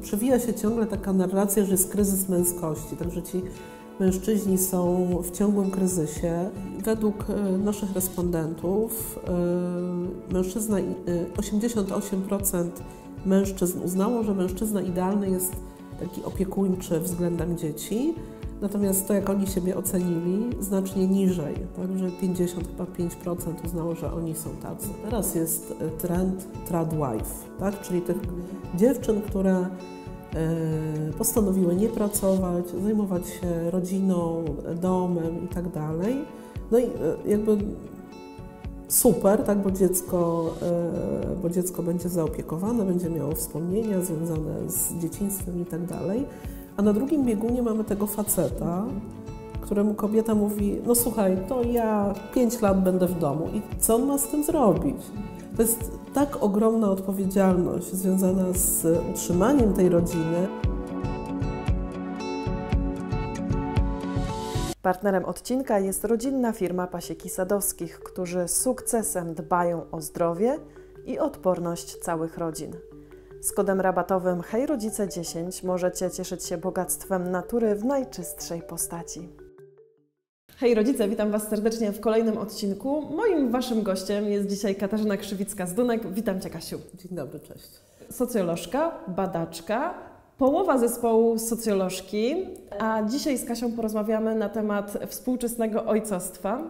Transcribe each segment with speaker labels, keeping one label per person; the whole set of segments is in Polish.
Speaker 1: przewija się ciągle taka narracja, że jest kryzys męskości, także ci mężczyźni są w ciągłym kryzysie. Według naszych respondentów 88% mężczyzn uznało, że mężczyzna idealny jest taki opiekuńczy względem dzieci, natomiast to, jak oni siebie ocenili, znacznie niżej, także 55% uznało, że oni są tacy. Teraz jest trend tradwife, tak? Czyli tych dziewczyn, które postanowiły nie pracować, zajmować się rodziną, domem i tak dalej. No i jakby super, tak, bo dziecko będzie zaopiekowane, będzie miało wspomnienia związane z dzieciństwem i tak dalej. A na drugim biegunie mamy tego faceta, któremu kobieta mówi, no słuchaj, to ja 5 lat będę w domu i co on ma z tym zrobić? To jest tak ogromna odpowiedzialność związana z utrzymaniem tej rodziny.
Speaker 2: Partnerem odcinka jest rodzinna firma Pasieki Sadowskich, którzy z sukcesem dbają o zdrowie i odporność całych rodzin. Z kodem rabatowym HejRodzice10 możecie cieszyć się bogactwem natury w najczystszej postaci. Hej rodzice, witam Was serdecznie w kolejnym odcinku. Moim Waszym gościem jest dzisiaj Katarzyna Krzywicka-Zdunek. Witam Cię, Kasiu.
Speaker 1: Dzień dobry, cześć.
Speaker 2: Socjolożka, badaczka, połowa zespołu socjolożki, a dzisiaj z Kasią porozmawiamy na temat współczesnego ojcostwa.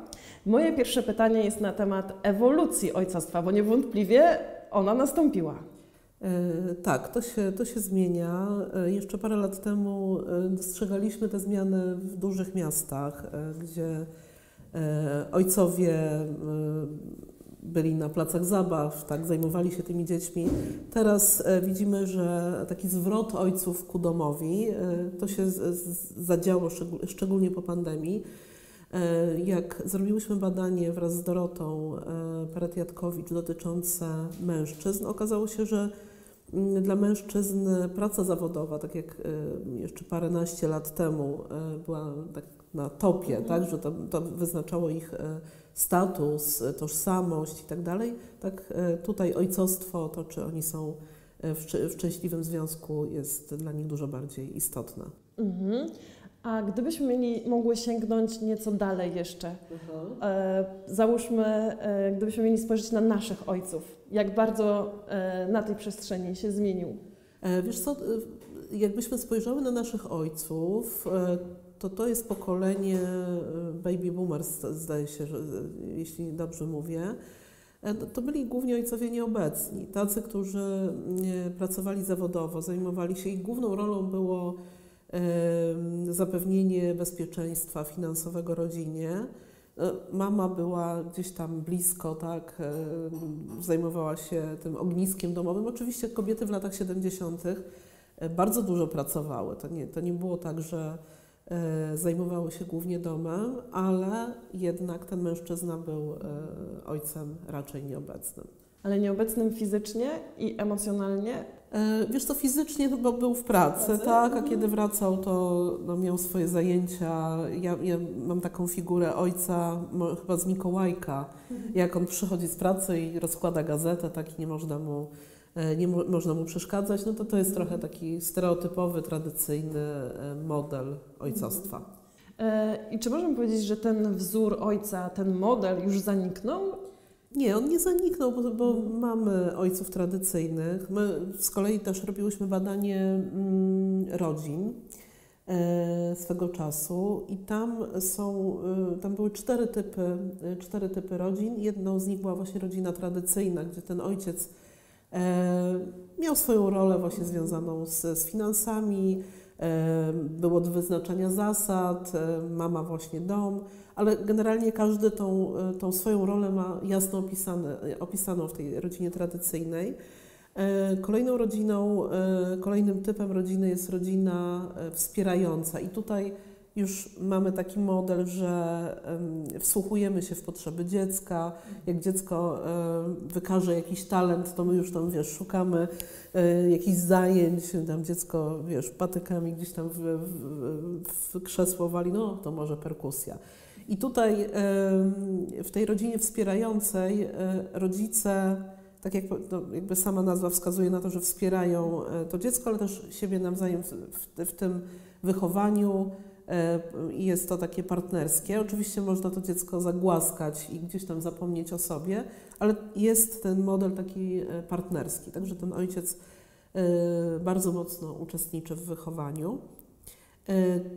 Speaker 2: Moje pierwsze pytanie jest na temat ewolucji ojcostwa, bo niewątpliwie ona nastąpiła.
Speaker 1: Tak, to się zmienia. Jeszcze parę lat temu dostrzegaliśmy te zmiany w dużych miastach, gdzie ojcowie byli na placach zabaw, tak, zajmowali się tymi dziećmi. Teraz widzimy, że taki zwrot ojców ku domowi, to się zadziało szczególnie po pandemii. Jak zrobiłyśmy badanie wraz z Dorotą Paretiatkowicz dotyczące mężczyzn, okazało się, że dla mężczyzn praca zawodowa, tak jak jeszcze paręnaście lat temu była tak na topie, tak, że to wyznaczało ich status, tożsamość i tak dalej, tak tutaj ojcostwo, to czy oni są w szczęśliwym związku, jest dla nich dużo bardziej istotne.
Speaker 2: A gdybyśmy mogły sięgnąć nieco dalej jeszcze, załóżmy, gdybyśmy mieli spojrzeć na naszych ojców, jak bardzo na tej przestrzeni się zmienił?
Speaker 1: Wiesz co, jakbyśmy spojrzały na naszych ojców, to jest pokolenie baby boomers, zdaje się, że, jeśli dobrze mówię. To byli głównie ojcowie nieobecni, tacy, którzy pracowali zawodowo, zajmowali się, ich główną rolą było zapewnienie bezpieczeństwa finansowego rodzinie. Mama była gdzieś tam blisko, tak, zajmowała się tym ogniskiem domowym. Oczywiście kobiety w latach 70. bardzo dużo pracowały. To nie było tak, że zajmowały się głównie domem, ale jednak ten mężczyzna był ojcem raczej nieobecnym.
Speaker 2: Ale nieobecnym fizycznie i emocjonalnie?
Speaker 1: Wiesz co, fizycznie to był w pracy, tak, a kiedy wracał, to miał swoje zajęcia. Ja mam taką figurę ojca, chyba z Mikołajka, jak on przychodzi z pracy i rozkłada gazetę, tak, i nie można mu przeszkadzać, no to jest trochę taki stereotypowy, tradycyjny model ojcostwa.
Speaker 2: I czy możemy powiedzieć, że ten wzór ojca, ten model już zaniknął?
Speaker 1: Nie, on nie zaniknął, bo mamy ojców tradycyjnych. My z kolei też robiłyśmy badanie rodzin swego czasu i tam były cztery typy rodzin. Jedną z nich była właśnie rodzina tradycyjna, gdzie ten ojciec miał swoją rolę właśnie związaną z finansami, było do wyznaczania zasad, mama właśnie dom, ale generalnie każdy tą swoją rolę ma jasno opisaną w tej rodzinie tradycyjnej. Kolejnym typem rodziny jest rodzina wspierająca i tutaj już mamy taki model, że wsłuchujemy się w potrzeby dziecka. Jak dziecko wykaże jakiś talent, to my już tam, wiesz, szukamy jakichś zajęć, tam dziecko, wiesz, patykami gdzieś tam w krzesło wali, no to może perkusja. I tutaj w tej rodzinie wspierającej rodzice tak jak no, jakby sama nazwa wskazuje na to, że wspierają to dziecko, ale też siebie nawzajem w tym wychowaniu i jest to takie partnerskie. Oczywiście można to dziecko zagłaskać i gdzieś tam zapomnieć o sobie, ale jest ten model taki partnerski, także ten ojciec bardzo mocno uczestniczy w wychowaniu.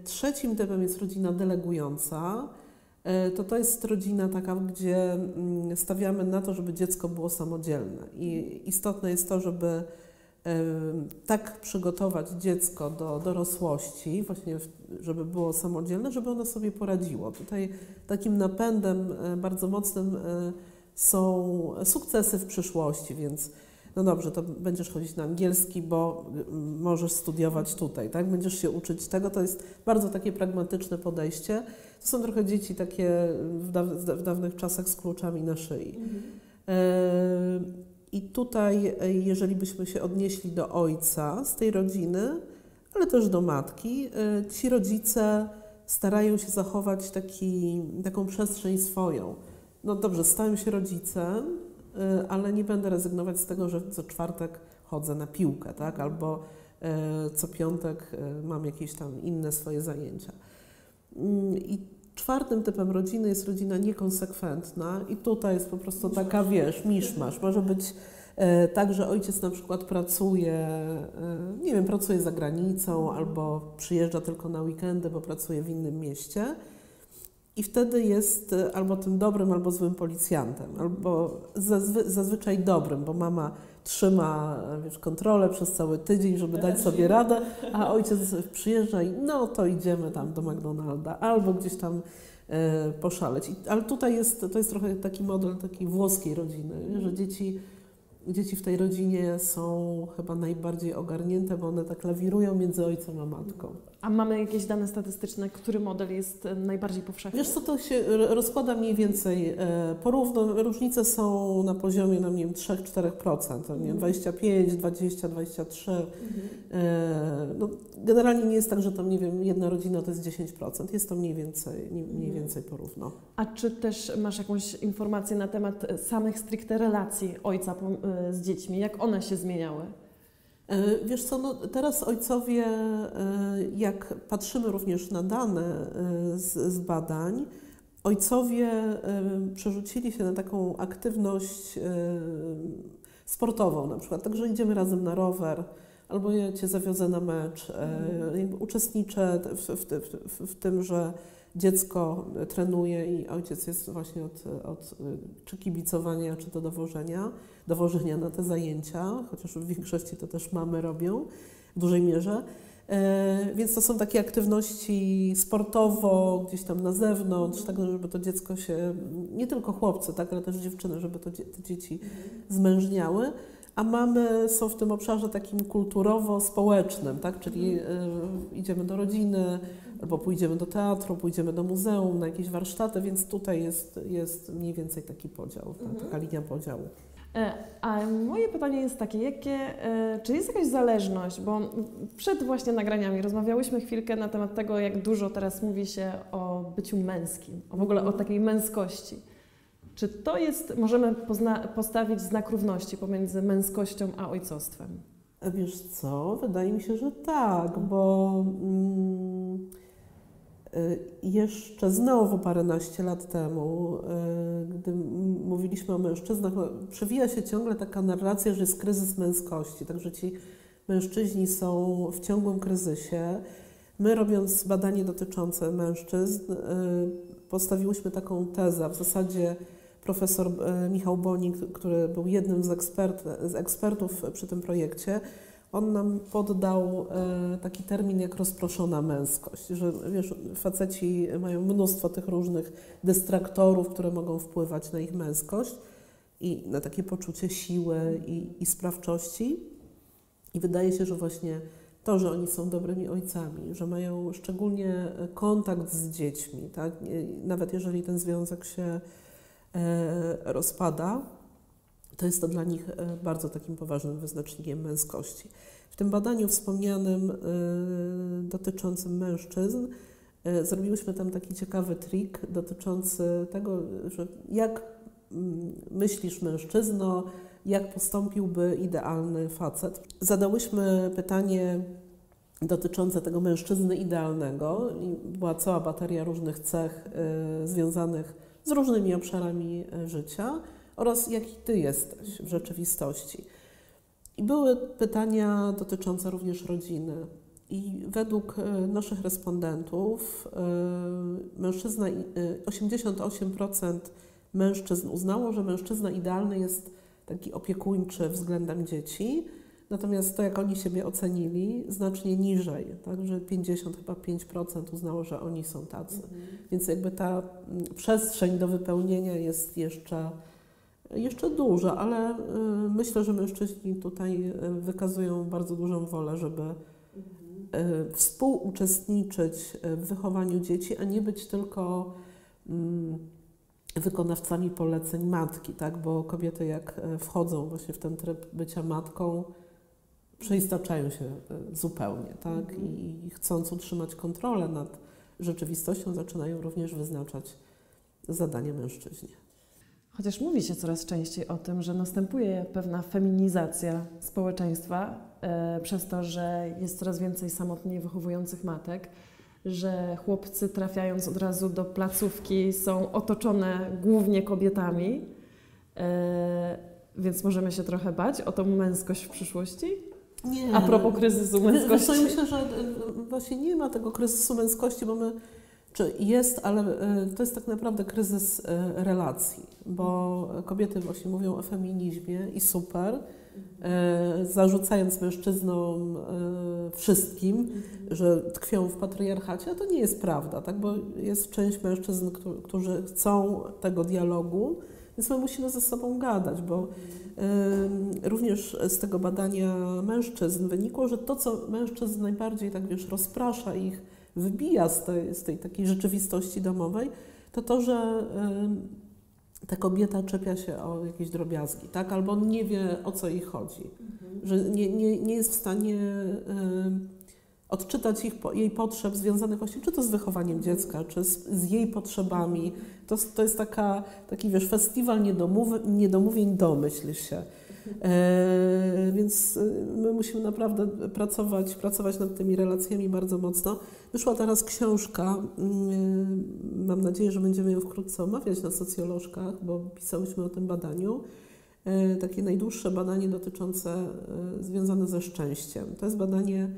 Speaker 1: Trzecim typem jest rodzina delegująca. To jest rodzina taka, gdzie stawiamy na to, żeby dziecko było samodzielne i istotne jest to, żeby tak przygotować dziecko do dorosłości, właśnie żeby było samodzielne, żeby ono sobie poradziło. Tutaj takim napędem bardzo mocnym są sukcesy w przyszłości, więc no dobrze, to będziesz chodzić na angielski, bo możesz studiować tutaj, tak? Będziesz się uczyć tego. To jest bardzo takie pragmatyczne podejście. To są trochę dzieci takie w dawnych czasach z kluczami na szyi. I tutaj, jeżeli byśmy się odnieśli do ojca z tej rodziny, ale też do matki, ci rodzice starają się zachować taką przestrzeń swoją. No dobrze, stałem się rodzicem, ale nie będę rezygnować z tego, że co czwartek chodzę na piłkę, tak? Albo co piątek mam jakieś tam inne swoje zajęcia. I czwartym typem rodziny jest rodzina niekonsekwentna i tutaj jest po prostu taka, wiesz, miszmasz. Może być tak, że ojciec na przykład pracuje, nie wiem, pracuje za granicą albo przyjeżdża tylko na weekendy, bo pracuje w innym mieście. I wtedy jest albo tym dobrym, albo złym policjantem, albo zazwyczaj dobrym, bo mama trzyma, wiesz, kontrolę przez cały tydzień, żeby dać sobie radę, a ojciec przyjeżdża i no to idziemy tam do McDonalda, albo gdzieś tam poszaleć. Ale tutaj to jest trochę taki model takiej włoskiej rodziny, że dzieci w tej rodzinie są chyba najbardziej ogarnięte, bo one tak lawirują między ojcem a matką.
Speaker 2: A mamy jakieś dane statystyczne, który model jest najbardziej powszechny?
Speaker 1: Wiesz co, to się rozkłada mniej więcej porówno. Różnice są na poziomie, no nie wiem, 3-4%, nie wiem, 25, 20, 23. No, generalnie nie jest tak, że tam, nie wiem, jedna rodzina to jest 10%. Jest to mniej więcej porówno.
Speaker 2: A czy też masz jakąś informację na temat samych stricte relacji ojca z dziećmi? Jak one się zmieniały?
Speaker 1: Wiesz co, no teraz ojcowie, jak patrzymy również na dane z badań, ojcowie przerzucili się na taką aktywność sportową na przykład, także idziemy razem na rower, albo ja Cię zawiozę na mecz, uczestniczę w tym, że dziecko trenuje i ojciec jest właśnie od czy kibicowania, czy do dowożenia na te zajęcia, chociaż w większości to też mamy robią w dużej mierze. Więc to są takie aktywności sportowo, gdzieś tam na zewnątrz, tak żeby to dziecko się, nie tylko chłopcy, tak, ale też dziewczyny, żeby te dzieci zmężniały. A mamy są w tym obszarze takim kulturowo-społecznym, tak? Czyli idziemy do rodziny, albo pójdziemy do teatru, pójdziemy do muzeum, na jakieś warsztaty, więc tutaj jest mniej więcej taki podział, taka linia podziału.
Speaker 2: A moje pytanie jest takie, czy jest jakaś zależność, bo przed właśnie nagraniami rozmawiałyśmy chwilkę na temat tego, jak dużo teraz mówi się o byciu męskim, w ogóle o takiej męskości. Czy to jest, możemy postawić znak równości pomiędzy męskością a ojcostwem?
Speaker 1: Wiesz co, wydaje mi się, że tak, bo jeszcze znowu paręnaście lat temu, gdy mówiliśmy o mężczyznach, przewija się ciągle taka narracja, że jest kryzys męskości, także ci mężczyźni są w ciągłym kryzysie. My, robiąc badanie dotyczące mężczyzn, postawiłyśmy taką tezę, w zasadzie profesor Michał Bonik, który był jednym z ekspertów przy tym projekcie, on nam poddał taki termin jak rozproszona męskość, że wiesz, faceci mają mnóstwo tych różnych dystraktorów, które mogą wpływać na ich męskość i na takie poczucie siły i sprawczości. I wydaje się, że właśnie to, że oni są dobrymi ojcami, że mają szczególnie kontakt z dziećmi, tak? Nawet jeżeli ten związek się rozpada, to jest to dla nich bardzo takim poważnym wyznacznikiem męskości. W tym badaniu wspomnianym dotyczącym mężczyzn zrobiłyśmy tam taki ciekawy trik dotyczący tego, że jak myślisz mężczyzno, jak postąpiłby idealny facet. Zadałyśmy pytanie dotyczące tego mężczyzny idealnego i była cała bateria różnych cech związanych z różnymi obszarami życia oraz jaki Ty jesteś w rzeczywistości. I były pytania dotyczące również rodziny. I według naszych respondentów 88% mężczyzn uznało, że mężczyzna idealny jest taki opiekuńczy względem dzieci, natomiast to, jak oni siebie ocenili, znacznie niżej, także 55% uznało, że oni są tacy. Więc jakby ta przestrzeń do wypełnienia jest jeszcze duża, ale myślę, że mężczyźni tutaj wykazują bardzo dużą wolę, żeby współuczestniczyć w wychowaniu dzieci, a nie być tylko wykonawcami poleceń matki, tak? Bo kobiety jak wchodzą właśnie w ten tryb bycia matką, przeistaczają się zupełnie, tak? I chcąc utrzymać kontrolę nad rzeczywistością, zaczynają również wyznaczać zadania mężczyźnie.
Speaker 2: Chociaż mówi się coraz częściej o tym, że następuje pewna feminizacja społeczeństwa przez to, że jest coraz więcej samotnie wychowujących matek, że chłopcy trafiając od razu do placówki są otoczone głównie kobietami, więc możemy się trochę bać o tą męskość w przyszłości?
Speaker 1: Nie.
Speaker 2: A propos kryzysu męskości.
Speaker 1: Zresztą myślę, że właśnie nie ma tego kryzysu męskości, bo czy jest, ale to jest tak naprawdę kryzys relacji, bo kobiety właśnie mówią o feminizmie i super, zarzucając mężczyznom wszystkim, że tkwią w patriarchacie, a to nie jest prawda, tak? Bo jest część mężczyzn, którzy chcą tego dialogu, więc my musimy ze sobą gadać, bo również z tego badania mężczyzn wynikło, że to, co mężczyzn najbardziej tak rozprasza ich, wybija z tej takiej rzeczywistości domowej, to, że ta kobieta czepia się o jakieś drobiazgi, tak? Albo nie wie, o co jej chodzi, że nie jest w stanie odczytać jej potrzeb związanych właśnie czy to z wychowaniem dziecka, czy z jej potrzebami. To jest taki festiwal niedomówień, domyśl się. Więc my musimy naprawdę pracować nad tymi relacjami bardzo mocno. Wyszła teraz książka, mam nadzieję, że będziemy ją wkrótce omawiać na Socjolożkach, bo pisałyśmy o tym badaniu. Takie najdłuższe badanie dotyczące, związane ze szczęściem. To jest badanie,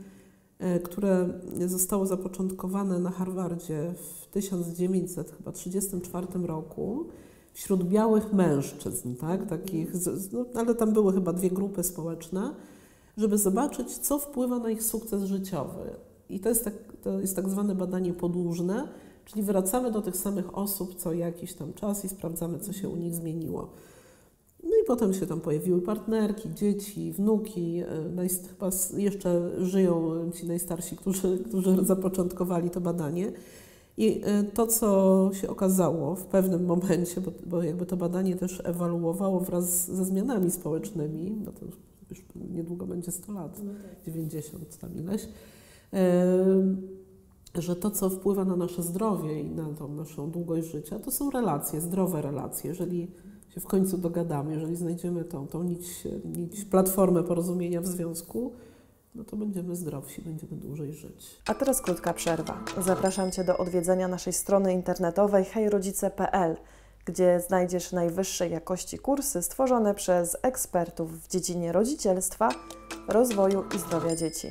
Speaker 1: które zostało zapoczątkowane na Harvardzie w 1934 roku wśród białych mężczyzn, tak? Takich, ale tam były chyba 2 grupy społeczne, żeby zobaczyć, co wpływa na ich sukces życiowy. I to jest tak zwane badanie podłużne, czyli wracamy do tych samych osób co jakiś tam czas i sprawdzamy, co się u nich zmieniło. No i potem się tam pojawiły partnerki, dzieci, wnuki, chyba jeszcze żyją ci najstarsi, którzy zapoczątkowali to badanie. I to, co się okazało w pewnym momencie, bo jakby to badanie też ewaluowało wraz ze zmianami społecznymi, bo to już niedługo będzie 100 lat, 90 tam ileś, że to, co wpływa na nasze zdrowie i na tą naszą długość życia, to są relacje, zdrowe relacje. Jeżeli się w końcu dogadamy, jeżeli znajdziemy tą nić platformę porozumienia w związku, no to będziemy zdrowsi, będziemy dłużej żyć.
Speaker 2: A teraz krótka przerwa. Zapraszam Cię do odwiedzenia naszej strony internetowej hejrodzice.pl, gdzie znajdziesz najwyższej jakości kursy stworzone przez ekspertów w dziedzinie rodzicielstwa, rozwoju i zdrowia dzieci.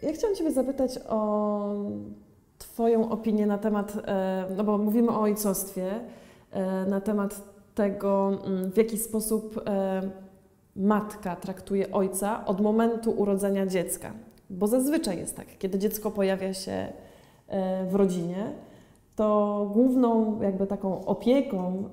Speaker 2: Ja chciałam Ciebie zapytać o Twoją opinię na temat, no bo mówimy o ojcostwie, na temat tego, w jaki sposób matka traktuje ojca od momentu urodzenia dziecka. Bo zazwyczaj jest tak, kiedy dziecko pojawia się w rodzinie, to główną jakby taką opieką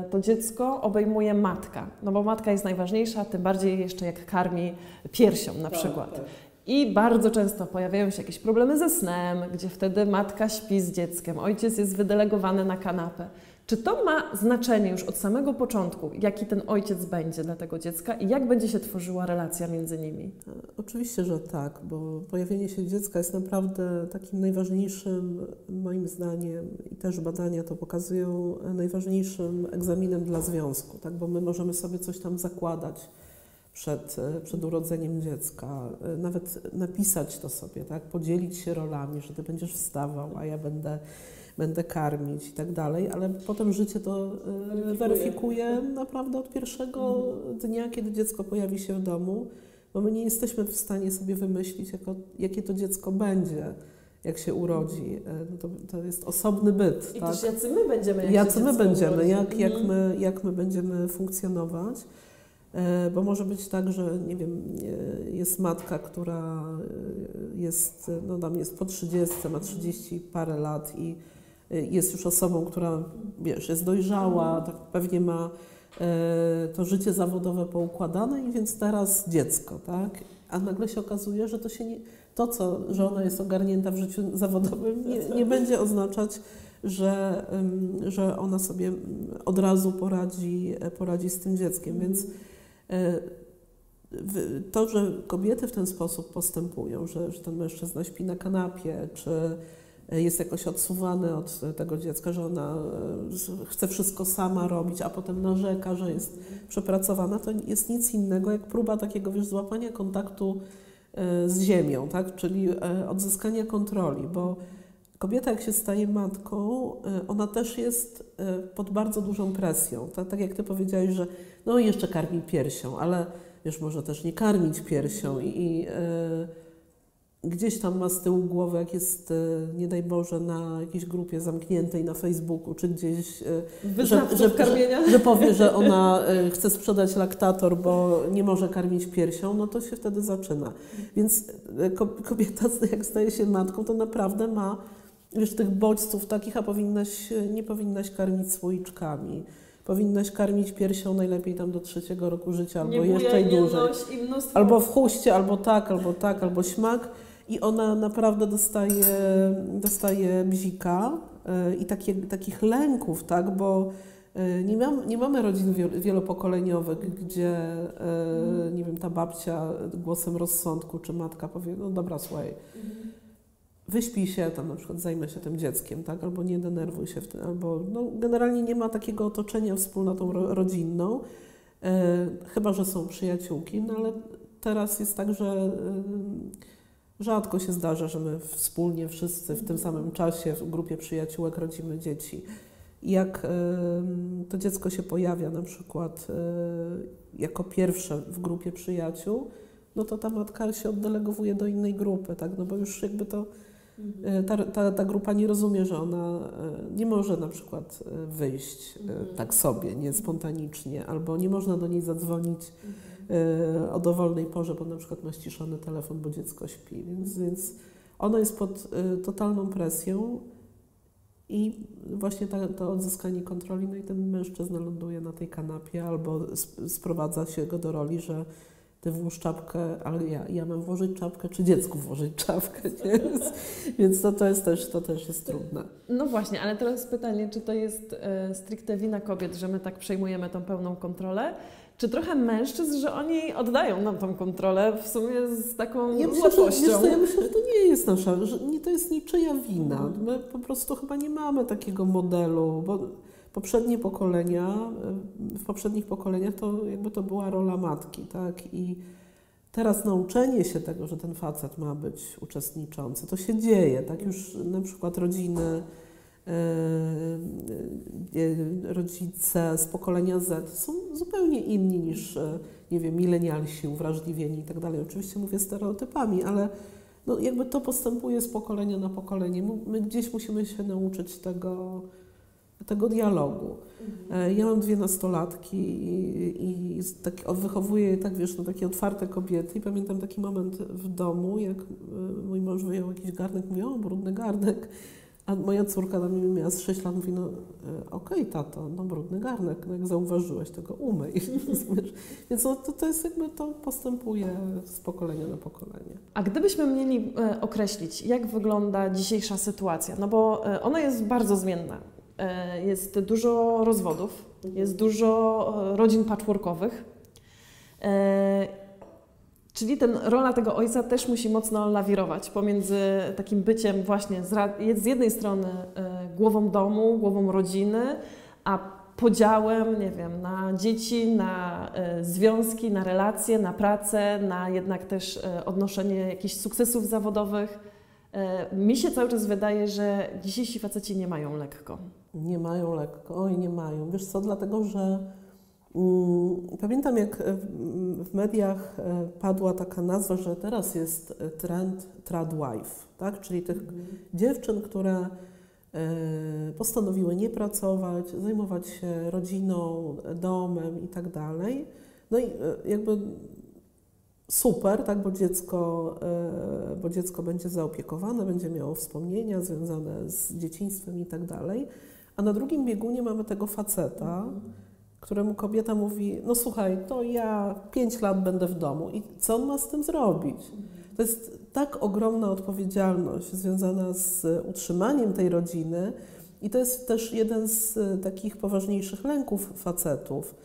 Speaker 2: to dziecko obejmuje matka. No bo matka jest najważniejsza, tym bardziej jeszcze jak karmi piersią na przykład. Tak. I bardzo często pojawiają się jakieś problemy ze snem, gdzie wtedy matka śpi z dzieckiem, ojciec jest wydelegowany na kanapę. Czy to ma znaczenie już od samego początku, jaki ten ojciec będzie dla tego dziecka i jak będzie się tworzyła relacja między nimi?
Speaker 1: Oczywiście, że tak, bo pojawienie się dziecka jest naprawdę takim najważniejszym, moim zdaniem, i też badania to pokazują, najważniejszym egzaminem dla związku, tak? Bo my możemy sobie coś tam zakładać przed urodzeniem dziecka, nawet napisać to sobie, tak? Podzielić się rolami, że ty będziesz wstawał, a ja będę karmić i tak dalej, ale potem życie to weryfikuje naprawdę od pierwszego dnia, kiedy dziecko pojawi się w domu, bo my nie jesteśmy w stanie sobie wymyślić, jakie to dziecko będzie, jak się urodzi. To jest osobny byt.
Speaker 2: I
Speaker 1: tak?
Speaker 2: też jacy my będziemy,
Speaker 1: jak my będziemy funkcjonować. Bo może być tak, że nie wiem, jest matka, która jest, no tam jest po 30, ma 30 parę lat i jest już osobą, która, wiesz, jest dojrzała, tak pewnie ma to życie zawodowe poukładane i więc teraz dziecko, tak? A nagle się okazuje, że że ona jest ogarnięta w życiu zawodowym, nie będzie oznaczać, że ona sobie od razu poradzi z tym dzieckiem, więc to, że kobiety w ten sposób postępują, że ten mężczyzna śpi na kanapie, czy jest jakoś odsuwany od tego dziecka, że ona chce wszystko sama robić, a potem narzeka, że jest przepracowana, to jest nic innego jak próba takiego, wiesz, złapania kontaktu z ziemią, tak? Czyli odzyskania kontroli, bo kobieta, jak się staje matką, ona też jest pod bardzo dużą presją. Tak jak ty powiedziałeś, że no jeszcze karmi piersią, ale wiesz, może też nie karmić piersią i gdzieś tam ma z tyłu głowy, jak jest, nie daj Boże, na jakiejś grupie zamkniętej na Facebooku, czy gdzieś, że powie, że ona chce sprzedać laktator, bo nie może karmić piersią, no to się wtedy zaczyna. Więc kobieta, jak staje się matką, to naprawdę ma, wiesz, tych bodźców takich, a nie powinnaś karmić słoiczkami. Powinnaś karmić piersią najlepiej tam do 3 roku życia, albo jeszcze i dłużej. Albo w chuście, albo śmak. I ona naprawdę dostaje bzika i takich lęków, tak, bo nie mamy rodzin wielopokoleniowych, gdzie nie wiem, ta babcia głosem rozsądku czy matka powie, no dobra, słuchaj, wyśpij się, tam na przykład zajmę się tym dzieckiem, tak, albo nie denerwuj się w tym, albo no, generalnie nie ma takiego otoczenia wspólnotą rodzinną, chyba że są przyjaciółki, no ale teraz jest tak, że rzadko się zdarza, że my wspólnie wszyscy w tym samym czasie w grupie przyjaciółek rodzimy dzieci. I jak to dziecko się pojawia na przykład jako pierwsze w grupie przyjaciół, no to ta matka się oddelegowuje do innej grupy, tak? No bo już jakby to ta grupa nie rozumie, że ona nie może na przykład wyjść tak sobie, nie spontanicznie, albo nie można do niej zadzwonić o dowolnej porze, bo na przykład ma ściszony telefon, bo dziecko śpi. Więc ona jest pod totalną presją i właśnie to odzyskanie kontroli, no i ten mężczyzna ląduje na tej kanapie albo sprowadza się go do roli, że ty włóż czapkę, ale ja mam włożyć czapkę, czy dziecku włożyć czapkę, nie? Więc to też jest trudne.
Speaker 2: No właśnie, ale teraz pytanie, czy to jest stricte wina kobiet, że my tak przejmujemy tą pełną kontrolę, czy trochę mężczyzn, że oni oddają nam tą kontrolę w sumie z taką łatwością?
Speaker 1: Ja myślę, że to nie jest nasza, że to jest niczyja wina. My po prostu chyba nie mamy takiego modelu, bo w poprzednich pokoleniach to jakby to była rola matki, tak? I teraz nauczenie się tego, że ten facet ma być uczestniczący, to się dzieje, tak? Już na przykład rodzice z pokolenia Z są zupełnie inni niż, nie wiem, milenialsi, uwrażliwieni i tak dalej. Oczywiście mówię stereotypami, ale no jakby to postępuje z pokolenia na pokolenie. My gdzieś musimy się nauczyć tego dialogu. Ja mam 2 nastolatki i wychowuję je tak, wiesz, no takie otwarte kobiety i pamiętam taki moment w domu, jak mój mąż wyjął jakiś garnek, mówi, o, brudny garnek, a moja córka na mnie miała z 6 lat, mówi, no okej, tato, no brudny garnek, no jak zauważyłeś, to go umyj. Więc no, to jest jakby, to postępuje z pokolenia na pokolenie.
Speaker 2: A gdybyśmy mieli określić, jak wygląda dzisiejsza sytuacja, no bo ona jest bardzo zmienna. Jest dużo rozwodów, jest dużo rodzin patchworkowych, czyli rola tego ojca też musi mocno lawirować pomiędzy takim byciem właśnie z jednej strony głową domu, głową rodziny, a podziałem, nie wiem, na dzieci, na związki, na relacje, na pracę, na jednak też odnoszenie jakichś sukcesów zawodowych. Mi się cały czas wydaje, że dzisiejsi faceci nie mają lekko.
Speaker 1: Nie mają lekko, oj nie mają. Wiesz co, dlatego że pamiętam jak w mediach padła taka nazwa, że teraz jest trend tradwife, tak? Czyli tych dziewczyn, które postanowiły nie pracować, zajmować się rodziną, domem i tak dalej. No i jakby super, tak, bo dziecko będzie zaopiekowane, będzie miało wspomnienia związane z dzieciństwem i tak dalej. A na drugim biegunie mamy tego faceta, któremu kobieta mówi, no słuchaj, to ja 5 lat będę w domu i co on ma z tym zrobić? To jest tak ogromna odpowiedzialność związana z utrzymaniem tej rodziny i to jest też jeden z takich poważniejszych lęków facetów,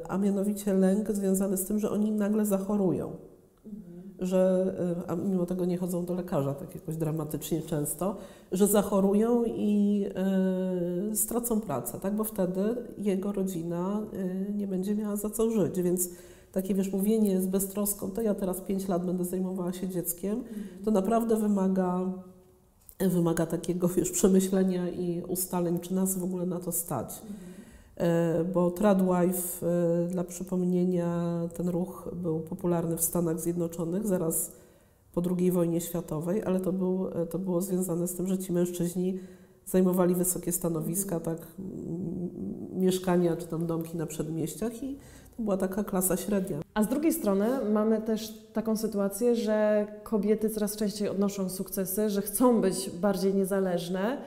Speaker 1: a mianowicie lęk związany z tym, że oni nagle zachorują. A mimo tego nie chodzą do lekarza tak jakoś dramatycznie często, że zachorują i stracą pracę, tak? Bo wtedy jego rodzina nie będzie miała za co żyć, więc takie, wiesz, mówienie z beztroską, to ja teraz 5 lat będę zajmowała się dzieckiem, to naprawdę wymaga takiego, wiesz, przemyślenia i ustaleń, czy nas w ogóle na to stać. Bo tradwife, dla przypomnienia, ten ruch był popularny w Stanach Zjednoczonych zaraz po II wojnie światowej, ale to było związane z tym, że ci mężczyźni zajmowali wysokie stanowiska, tak, mieszkania czy tam domki na przedmieściach i to była taka klasa średnia.
Speaker 2: A z drugiej strony mamy też taką sytuację, że kobiety coraz częściej odnoszą sukcesy, że chcą być bardziej niezależne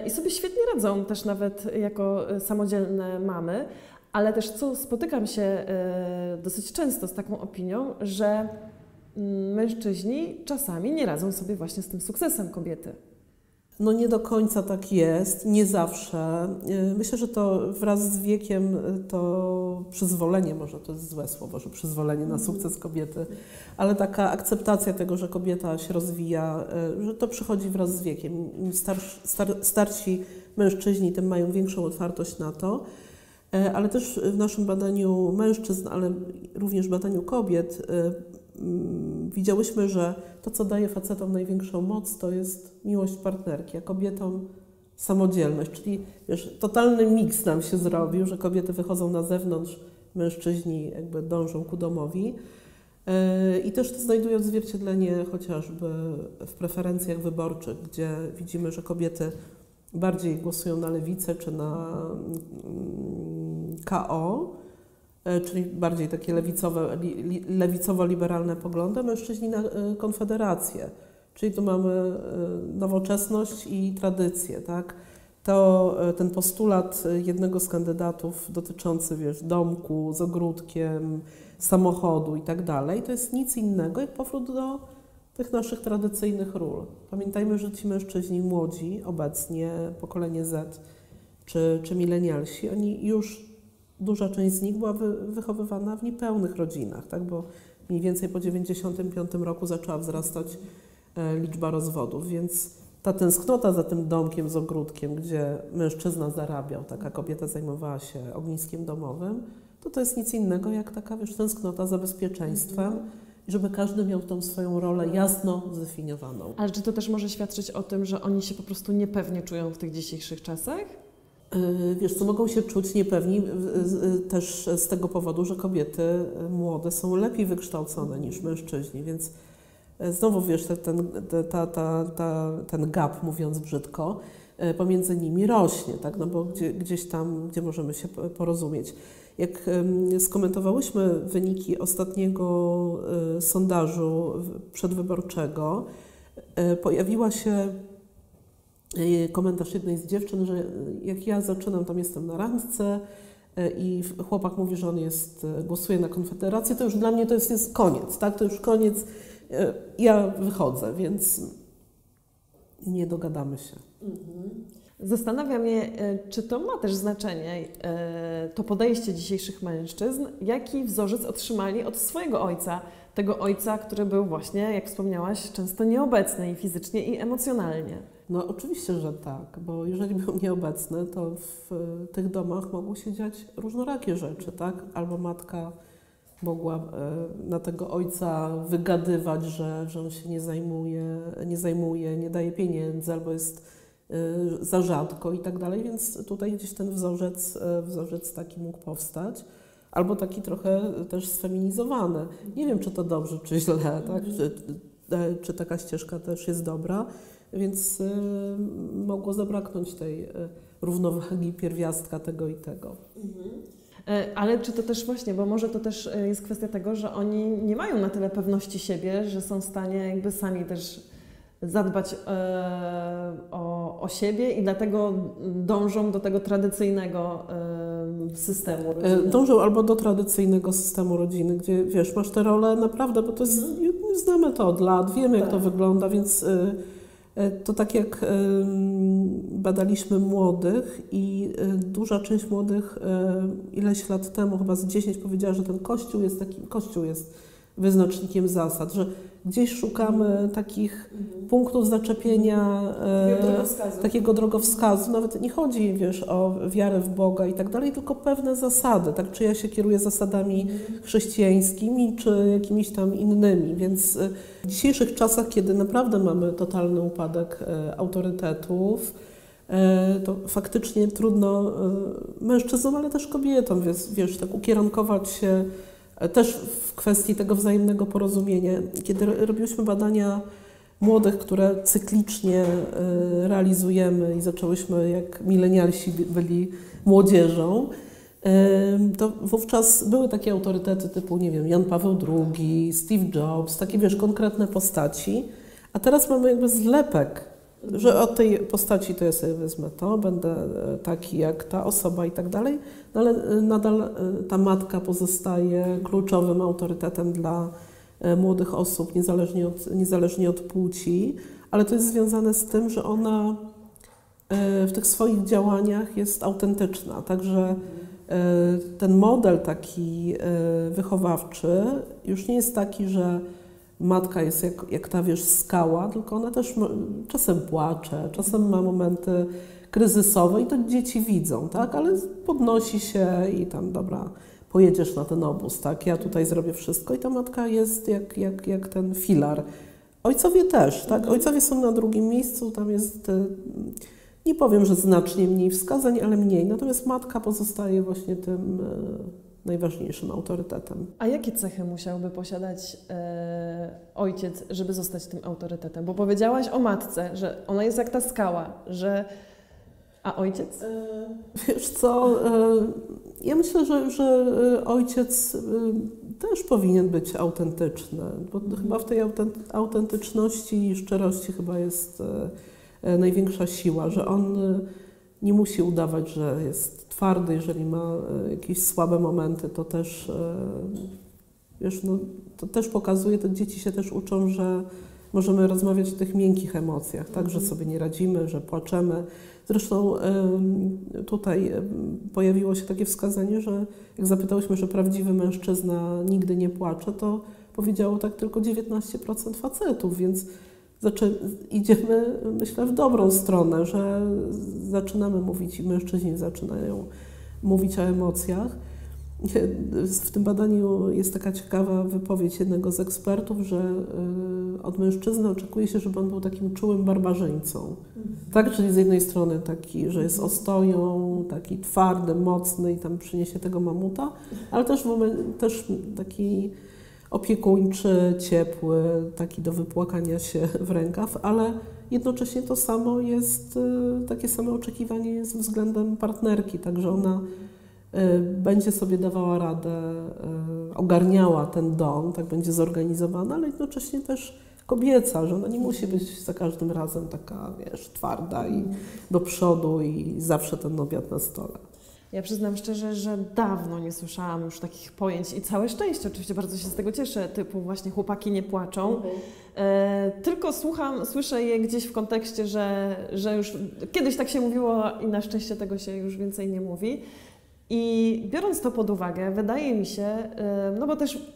Speaker 2: i sobie świetnie radzą też nawet jako samodzielne mamy, ale też co spotykam się dosyć często z taką opinią, że mężczyźni czasami nie radzą sobie właśnie z tym sukcesem kobiety.
Speaker 1: No nie do końca tak jest, nie zawsze. Myślę, że to wraz z wiekiem to przyzwolenie, może to jest złe słowo, że przyzwolenie na sukces kobiety, ale taka akceptacja tego, że kobieta się rozwija, że to przychodzi wraz z wiekiem. Im starsi mężczyźni, tym mają większą otwartość na to, ale też w naszym badaniu mężczyzn, ale również w badaniu kobiet widziałyśmy, że to, co daje facetom największą moc, to jest miłość partnerki, a kobietom samodzielność. Czyli wiesz, totalny miks nam się zrobił, że kobiety wychodzą na zewnątrz, mężczyźni jakby dążą ku domowi. I też to znajduje odzwierciedlenie chociażby w preferencjach wyborczych, gdzie widzimy, że kobiety bardziej głosują na lewicę czy na KO, czyli bardziej takie lewicowo-liberalne poglądy, a mężczyźni na Konfederację. Czyli tu mamy nowoczesność i tradycję, tak? Ten postulat jednego z kandydatów dotyczący, wiesz, domku z ogródkiem, samochodu i tak dalej, to jest nic innego jak powrót do tych naszych tradycyjnych ról. Pamiętajmy, że ci mężczyźni młodzi, obecnie pokolenie Z czy milenialsi, oni już, duża część z nich była wychowywana w niepełnych rodzinach, tak? Bo mniej więcej po 1995 roku zaczęła wzrastać liczba rozwodów, więc ta tęsknota za tym domkiem z ogródkiem, gdzie mężczyzna zarabiał, taka kobieta zajmowała się ogniskiem domowym, to jest nic innego jak taka, wiesz, tęsknota za bezpieczeństwem, żeby każdy miał tą swoją rolę jasno zdefiniowaną.
Speaker 2: Ale czy to też może świadczyć o tym, że oni się po prostu niepewnie czują w tych dzisiejszych czasach?
Speaker 1: Wiesz co, mogą się czuć niepewni też z tego powodu, że kobiety młode są lepiej wykształcone niż mężczyźni, więc znowu wiesz, ten gap, mówiąc brzydko, pomiędzy nimi rośnie, tak? No bo gdzieś tam, gdzie możemy się porozumieć. Jak skomentowałyśmy wyniki ostatniego sondażu przedwyborczego, pojawiła się komentarz jednej z dziewczyn, że jak ja zaczynam, tam jestem na randce i chłopak mówi, że on głosuje na Konfederację, to już dla mnie to jest koniec, tak? To już koniec, ja wychodzę, więc nie dogadamy się.
Speaker 2: Zastanawia mnie, czy to ma też znaczenie, to podejście dzisiejszych mężczyzn, jaki wzorzec otrzymali od swojego ojca. tego ojca, który był właśnie, jak wspomniałaś, często nieobecny i fizycznie, i emocjonalnie.
Speaker 1: No oczywiście, że tak, bo jeżeli był nieobecny, to w tych domach mogły się dziać różnorakie rzeczy, tak? Albo matka mogła na tego ojca wygadywać, że on się nie zajmuje, nie daje pieniędzy, albo jest za rzadko i tak dalej, więc tutaj gdzieś ten wzorzec taki mógł powstać. Albo taki trochę też sfeminizowany. Nie wiem, czy to dobrze, czy źle, tak? Czy taka ścieżka też jest dobra, więc mogło zabraknąć tej równowagi pierwiastka tego i tego.
Speaker 2: Ale czy to też właśnie, bo może to też jest kwestia tego, że oni nie mają na tyle pewności siebie, że są w stanie jakby sami też zadbać o siebie i dlatego dążą do tego tradycyjnego systemu rodziny.
Speaker 1: Dążą albo do tradycyjnego systemu rodziny, gdzie wiesz, masz te role naprawdę, bo to jest, znamy to od lat, wiemy jak to wygląda, więc to tak jak badaliśmy młodych i duża część młodych ileś lat temu, chyba z 10, powiedziała, że ten Kościół jest wyznacznikiem zasad, że gdzieś szukamy takich punktów zaczepienia, takiego drogowskazu. Nawet nie chodzi, wiesz, o wiarę w Boga i tak dalej, tylko pewne zasady, tak, czy ja się kieruję zasadami chrześcijańskimi, czy jakimiś tam innymi. Więc w dzisiejszych czasach, kiedy naprawdę mamy totalny upadek autorytetów, to faktycznie trudno mężczyznom, ale też kobietom, wiesz, tak ukierunkować się też w kwestii tego wzajemnego porozumienia. Kiedy robiłyśmy badania młodych, które cyklicznie realizujemy i zaczęłyśmy, jak milenialsi byli młodzieżą, to wówczas były takie autorytety typu, nie wiem, Jan Paweł II, Steve Jobs, takie, wiesz, konkretne postaci, a teraz mamy jakby zlepek, że od tej postaci to ja sobie wezmę to, będę taki jak ta osoba i tak dalej, no ale nadal ta matka pozostaje kluczowym autorytetem dla młodych osób, niezależnie od płci, ale to jest związane z tym, że ona w tych swoich działaniach jest autentyczna, także ten model taki wychowawczy już nie jest taki, że matka jest jak ta, wiesz, skała, tylko ona też czasem płacze, czasem ma momenty kryzysowe i to dzieci widzą, tak? Ale podnosi się i tam, dobra, pojedziesz na ten obóz, tak? Ja tutaj zrobię wszystko i ta matka jest jak ten filar. Ojcowie też, tak? Ojcowie są na drugim miejscu, tam jest, nie powiem, że znacznie mniej wskazań, ale mniej. Natomiast matka pozostaje właśnie tym najważniejszym autorytetem.
Speaker 2: A jakie cechy musiałby posiadać ojciec, żeby zostać tym autorytetem? Bo powiedziałaś o matce, że ona jest jak ta skała, a ojciec?
Speaker 1: Wiesz co, ja myślę, że ojciec też powinien być autentyczny, bo chyba w tej autentyczności i szczerości chyba jest największa siła, że on nie musi udawać, że jest twardy, jeżeli ma jakieś słabe momenty, to też, wiesz, no, to też pokazuje, te dzieci się też uczą, że możemy rozmawiać o tych miękkich emocjach, tak, że sobie nie radzimy, że płaczemy. Zresztą tutaj pojawiło się takie wskazanie, że jak zapytałyśmy, że prawdziwy mężczyzna nigdy nie płacze, to powiedziało tak tylko 19% facetów, więc idziemy, myślę, w dobrą stronę, że zaczynamy mówić i mężczyźni zaczynają mówić o emocjach. W tym badaniu jest taka ciekawa wypowiedź jednego z ekspertów, że od mężczyzny oczekuje się, żeby on był takim czułym barbarzyńcą. Tak? Czyli z jednej strony taki, że jest ostoją, taki twardy, mocny i tam przyniesie tego mamuta, ale też taki opiekuńczy, ciepły, taki do wypłakania się w rękaw, ale jednocześnie to samo jest, takie same oczekiwanie jest względem partnerki, także ona będzie sobie dawała radę, ogarniała ten dom, tak będzie zorganizowana, ale jednocześnie też kobieca, że ona nie musi być za każdym razem taka, wiesz, twarda i do przodu i zawsze ten obiad na stole.
Speaker 2: Ja przyznam szczerze, że dawno nie słyszałam już takich pojęć i całe szczęście, oczywiście bardzo się z tego cieszę, typu właśnie chłopaki nie płaczą. Tylko słyszę je gdzieś w kontekście, że już kiedyś tak się mówiło i na szczęście tego się już więcej nie mówi. I biorąc to pod uwagę, wydaje mi się, no bo też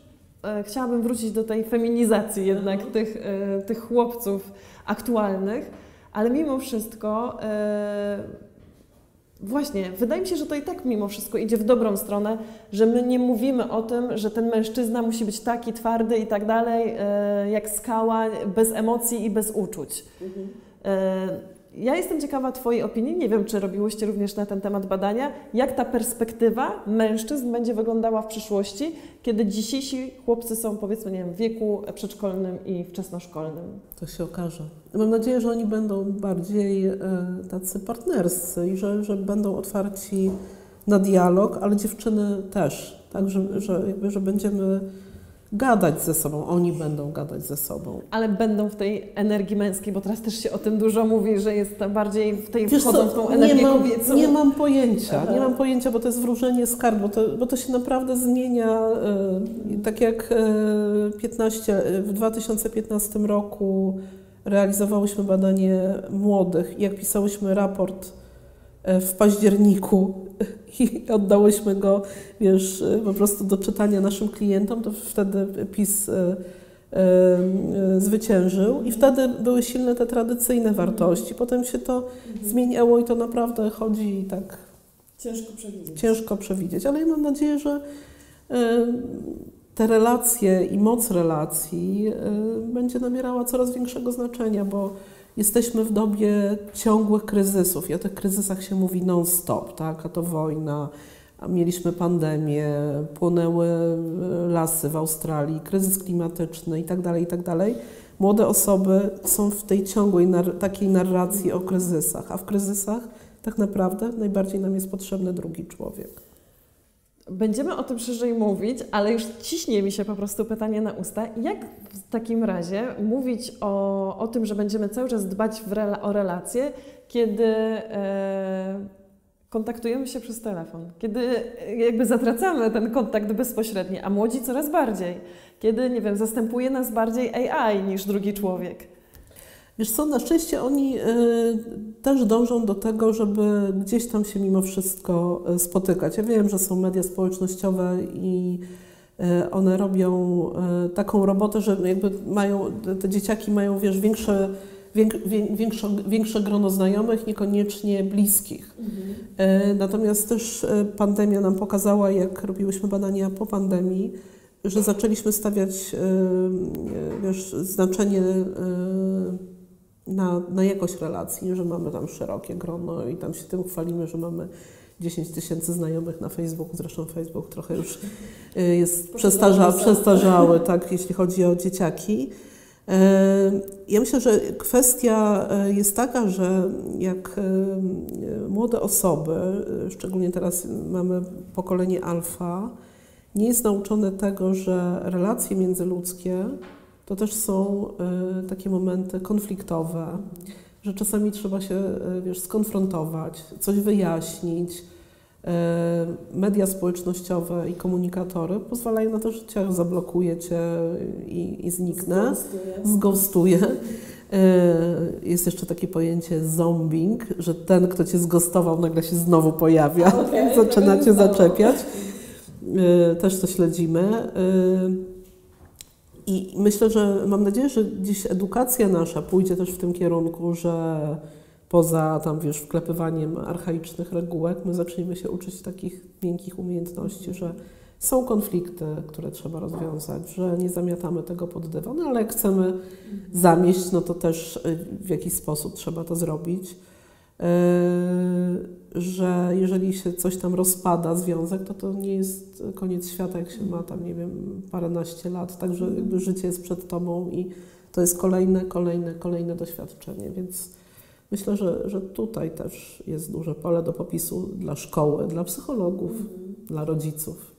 Speaker 2: chciałabym wrócić do tej feminizacji jednak tych chłopców aktualnych, ale mimo wszystko właśnie, wydaje mi się, że to i tak mimo wszystko idzie w dobrą stronę, że my nie mówimy o tym, że ten mężczyzna musi być taki twardy i tak dalej, jak skała, bez emocji i bez uczuć. Ja jestem ciekawa Twojej opinii, nie wiem, czy robiłyście również na ten temat badania, jak ta perspektywa mężczyzn będzie wyglądała w przyszłości, kiedy dzisiejsi chłopcy są, powiedzmy, nie wiem, w wieku przedszkolnym i wczesnoszkolnym.
Speaker 1: To się okaże. Mam nadzieję, że oni będą bardziej tacy partnerscy i że będą otwarci na dialog, ale dziewczyny też, tak, że będziemy gadać ze sobą, oni będą gadać ze sobą.
Speaker 2: Ale będą w tej energii męskiej, bo teraz też się o tym dużo mówi, że jest to bardziej w tej wchodzą w tą energię kobiecą.
Speaker 1: Nie mam pojęcia, bo to jest wróżenie z kart, bo to się naprawdę zmienia. Tak jak w 2015 roku realizowałyśmy badanie młodych i jak pisałyśmy raport w październiku i oddałyśmy go, wiesz, po prostu do czytania naszym klientom, to wtedy PiS zwyciężył i wtedy były silne te tradycyjne wartości. Potem się to zmieniało i to naprawdę chodzi tak ciężko przewidzieć. Ale ja mam nadzieję, że te relacje i moc relacji będzie nabierała coraz większego znaczenia, bo jesteśmy w dobie ciągłych kryzysów i o tych kryzysach się mówi non-stop, tak? A to wojna, a mieliśmy pandemię, płonęły lasy w Australii, kryzys klimatyczny i tak dalej. Młode osoby są w tej ciągłej takiej narracji o kryzysach, a w kryzysach tak naprawdę najbardziej nam jest potrzebny drugi człowiek.
Speaker 2: Będziemy o tym szerzej mówić, ale już ciśnie mi się po prostu pytanie na usta. Jak w takim razie mówić o tym, że będziemy cały czas dbać o relacje, kiedy kontaktujemy się przez telefon, kiedy jakby zatracamy ten kontakt bezpośredni, a młodzi coraz bardziej, kiedy, nie wiem, zastępuje nas bardziej AI niż drugi człowiek.
Speaker 1: Wiesz co, na szczęście oni też dążą do tego, żeby gdzieś tam się mimo wszystko spotykać. Ja wiem, że są media społecznościowe i one robią taką robotę, że jakby te dzieciaki mają, wiesz, większe grono znajomych, niekoniecznie bliskich. Natomiast też pandemia nam pokazała, jak robiłyśmy badania po pandemii, że zaczęliśmy stawiać, wiesz, znaczenie na jakość relacji, że mamy tam szerokie grono i tam się tym chwalimy, że mamy 10 000 znajomych na Facebooku. Zresztą Facebook trochę już jest przestarzały, tak, jeśli chodzi o dzieciaki. Ja myślę, że kwestia jest taka, że jak młode osoby, szczególnie teraz mamy pokolenie alfa, nie jest nauczone tego, że relacje międzyludzkie to też są takie momenty konfliktowe, że czasami trzeba się, wiesz, skonfrontować, coś wyjaśnić. Media społecznościowe i komunikatory pozwalają na to, że cię zablokuje cię i zniknę, zghostuję. Jest jeszcze takie pojęcie zombing, że ten, kto cię zghostował, nagle się znowu pojawia, zaczyna cię zaczepiać. Też to śledzimy. I myślę, że mam nadzieję, że dziś edukacja nasza pójdzie też w tym kierunku, że poza tam, wiesz, wklepywaniem archaicznych regułek, my zaczniemy się uczyć takich miękkich umiejętności, że są konflikty, które trzeba rozwiązać, że nie zamiatamy tego pod dywan, ale jak chcemy zamieść, no to też w jakiś sposób trzeba to zrobić. Że jeżeli się coś tam rozpada, związek, to nie jest koniec świata, jak się ma tam, nie wiem, paręnaście lat, także jakby życie jest przed tobą i to jest kolejne doświadczenie, więc myślę, że tutaj też jest duże pole do popisu dla szkoły, dla psychologów, dla rodziców.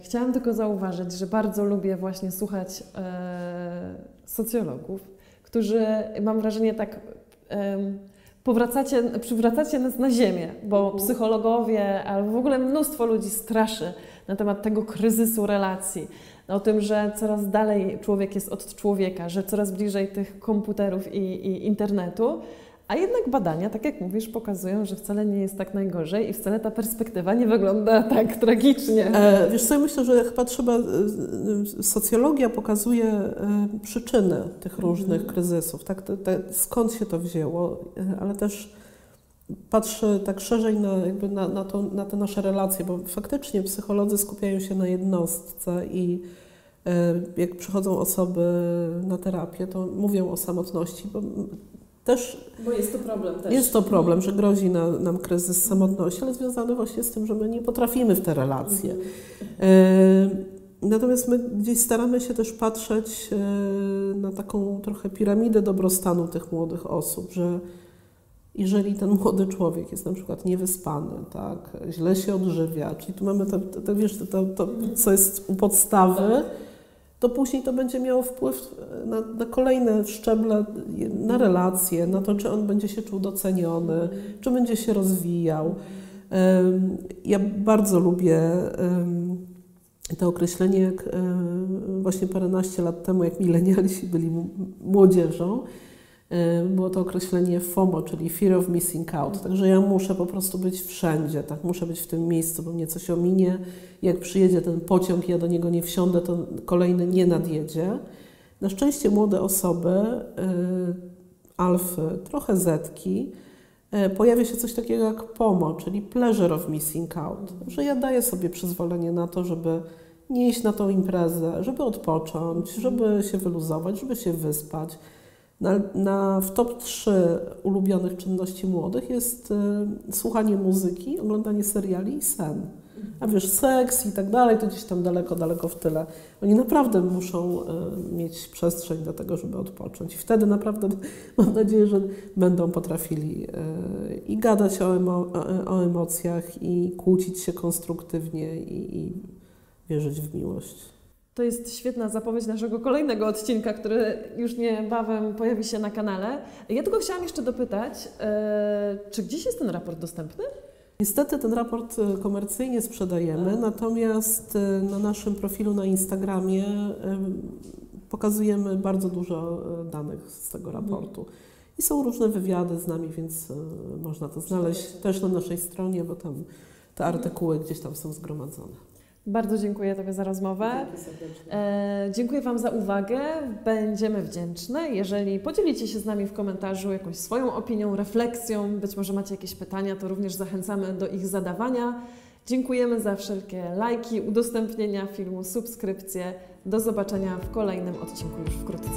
Speaker 2: Chciałam tylko zauważyć, że bardzo lubię właśnie słuchać socjologów, którzy, mam wrażenie, tak przywracacie nas na ziemię, bo psychologowie, albo w ogóle mnóstwo ludzi straszy na temat tego kryzysu relacji, o tym, że coraz dalej człowiek jest od człowieka, że coraz bliżej tych komputerów i internetu, A jednak badania, tak jak mówisz, pokazują, że wcale nie jest tak najgorzej i wcale ta perspektywa nie wygląda tak tragicznie.
Speaker 1: Wiesz co, ja myślę, że chyba trzeba, socjologia pokazuje przyczyny tych różnych kryzysów, tak? Skąd się to wzięło, ale też patrzę tak szerzej na te nasze relacje, bo faktycznie psycholodzy skupiają się na jednostce i jak przychodzą osoby na terapię, to mówią o samotności,
Speaker 2: Bo jest to problem też.
Speaker 1: Jest to problem, że grozi nam kryzys samotności, ale związany właśnie z tym, że my nie potrafimy w te relacje. Natomiast my gdzieś staramy się też patrzeć na taką trochę piramidę dobrostanu tych młodych osób, że jeżeli ten młody człowiek jest na przykład niewyspany, tak, źle się odżywia, czyli tu mamy to co jest u podstawy, to później to będzie miało wpływ na kolejne szczeble, na relacje, na to, czy on będzie się czuł doceniony, czy będzie się rozwijał. Ja bardzo lubię to określenie, jak właśnie paręnaście lat temu, jak milenialsi byli młodzieżą, było to określenie FOMO, czyli Fear of Missing Out. Także ja muszę po prostu być wszędzie, tak? Muszę być w tym miejscu, bo mnie coś ominie. Jak przyjedzie ten pociąg i ja do niego nie wsiądę, to kolejny nie nadjedzie. Na szczęście młode osoby, alfy, trochę zetki, pojawia się coś takiego jak POMO, czyli Pleasure of Missing Out. Że ja daję sobie przyzwolenie na to, żeby nie iść na tą imprezę, żeby odpocząć, żeby się wyluzować, żeby się wyspać. W top 3 ulubionych czynności młodych jest słuchanie muzyki, oglądanie seriali i sen. A wiesz, seks i tak dalej, to gdzieś tam daleko, daleko w tyle. Oni naprawdę muszą mieć przestrzeń do tego, żeby odpocząć. I wtedy naprawdę mam nadzieję, że będą potrafili i gadać o emocjach, i kłócić się konstruktywnie, i wierzyć w miłość.
Speaker 2: To jest świetna zapowiedź naszego kolejnego odcinka, który już niebawem pojawi się na kanale. Ja tylko chciałam jeszcze dopytać, czy gdzieś jest ten raport dostępny?
Speaker 1: Niestety ten raport komercyjnie sprzedajemy, natomiast na naszym profilu na Instagramie pokazujemy bardzo dużo danych z tego raportu. I są różne wywiady z nami, więc można to znaleźć też na naszej stronie, bo tam te artykuły gdzieś tam są zgromadzone.
Speaker 2: Bardzo dziękuję Tobie za rozmowę. Dziękuję Wam za uwagę. Będziemy wdzięczne, jeżeli podzielicie się z nami w komentarzu jakąś swoją opinią, refleksją. Być może macie jakieś pytania, to również zachęcamy do ich zadawania. Dziękujemy za wszelkie lajki, udostępnienia filmu, subskrypcje. Do zobaczenia w kolejnym odcinku już wkrótce.